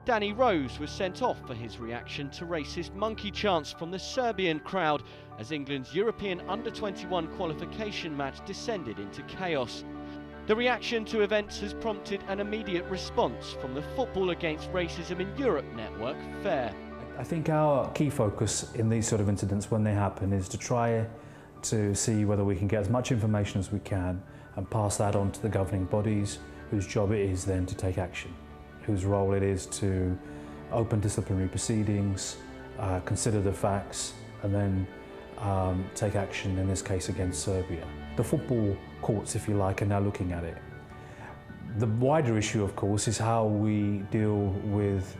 Danny Rose was sent off for his reaction to racist monkey chants from the Serbian crowd as England's European Under-21 qualification match descended into chaos. The reaction to events has prompted an immediate response from the Football Against Racism in Europe network, FAIR. I think our key focus in these sort of incidents when they happen is to try to see whether we can get as much information as we can and pass that on to the governing bodies, whose job it is then to take action, whose role it is to open disciplinary proceedings, consider the facts, and then take action, in this case against Serbia. The football courts, if you like, are now looking at it. The wider issue, of course, is how we deal with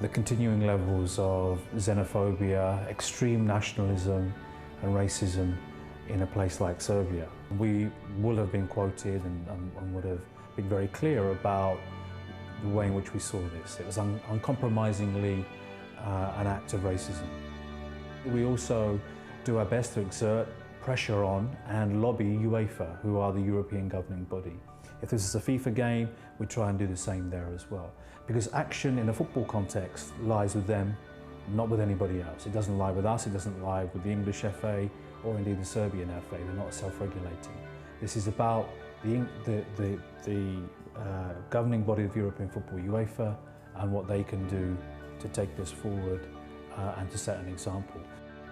the continuing levels of xenophobia, extreme nationalism and racism in a place like Serbia. We will have been quoted and would have been very clear about the way in which we saw this. It was uncompromisingly an act of racism. We also do our best to exert pressure on and lobby UEFA, who are the European governing body. If this is a FIFA game, we try and do the same there as well. Because action in a football context lies with them, not with anybody else. It doesn't lie with us, it doesn't lie with the English FA or indeed the Serbian FA. They're not self-regulating. This is about the governing body of European football, UEFA, and what they can do to take this forward and to set an example.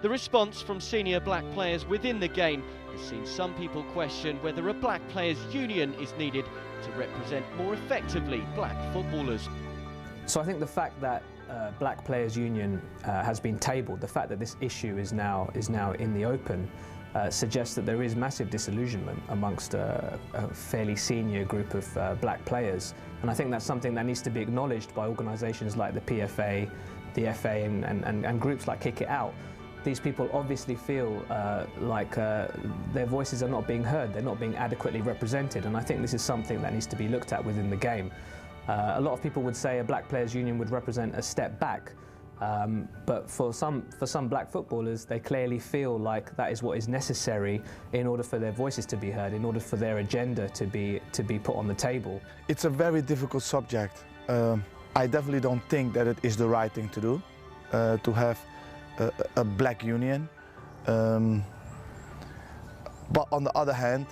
The response from senior black players within the game has seen some people question whether a black players' union is needed to represent more effectively black footballers. So I think the fact that Black Players Union has been tabled, the fact that this issue is now in the open, suggests that there is massive disillusionment amongst a fairly senior group of black players. And I think that's something that needs to be acknowledged by organisations like the PFA, the FA and groups like Kick It Out. These people obviously feel like their voices are not being heard, they're not being adequately represented, and I think this is something that needs to be looked at within the game. A lot of people would say a Black Players Union would represent a step back, but for some black footballers, they clearly feel like that is what is necessary in order for their voices to be heard, in order for their agenda to be put on the table. It's a very difficult subject. I definitely don't think that it is the right thing to do, to have a black union. But on the other hand,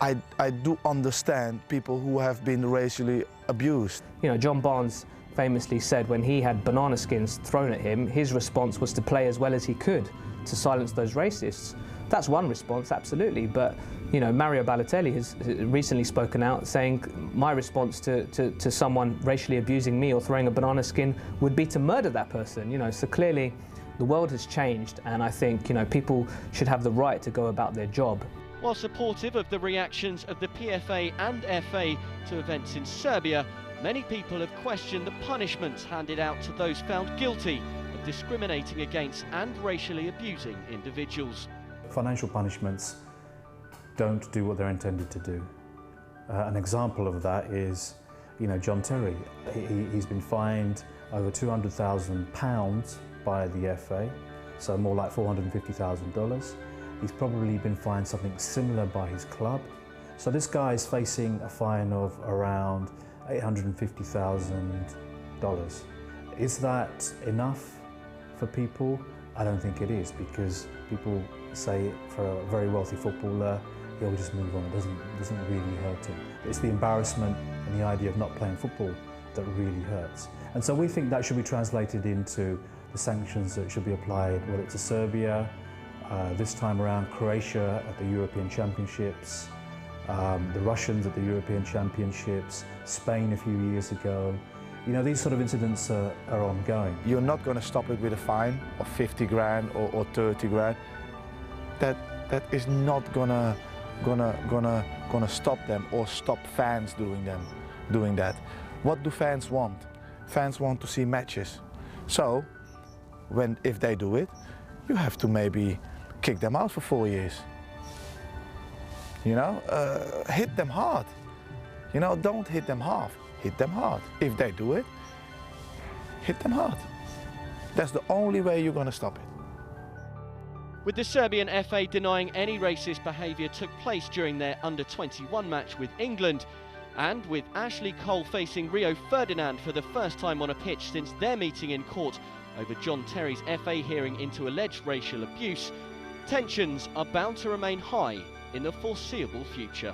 I do understand people who have been racially abused. You know, John Barnes famously said when he had banana skins thrown at him, his response was to play as well as he could to silence those racists. That's one response, absolutely, but you know, Mario Balotelli has recently spoken out saying my response to someone racially abusing me or throwing a banana skin would be to murder that person, you know, so clearly the world has changed, and I think, you know, people should have the right to go about their job. While supportive of the reactions of the PFA and FA to events in Serbia, many people have questioned the punishments handed out to those found guilty of discriminating against and racially abusing individuals. Financial punishments don't do what they're intended to do. An example of that is, you know, John Terry. He's been fined over £200,000 by the FA, so more like $450,000. He's probably been fined something similar by his club. So this guy is facing a fine of around $850,000. Is that enough for people? I don't think it is, because people say for a very wealthy footballer, he'll just move on. It doesn't really hurt him. It's the embarrassment and the idea of not playing football that really hurts. And so we think that should be translated into the sanctions that should be applied, whether it's to Serbia, this time around Croatia at the European Championships, the Russians at the European Championships, Spain a few years ago. You know, these sort of incidents are ongoing. You're not going to stop it with a fine of 50 grand or 30 grand. That is not gonna stop them or stop fans doing that. What do fans want? Fans want to see matches. So, if they do it, you have to maybe kick them out for 4 years. You know, hit them hard. You know, don't hit them half, hit them hard. If they do it, hit them hard. That's the only way you're going to stop it. With the Serbian FA denying any racist behaviour took place during their Under-21 match with England, And with Ashley Cole facing Rio Ferdinand for the first time on a pitch since their meeting in court over John Terry's FA hearing into alleged racial abuse, tensions are bound to remain high in the foreseeable future.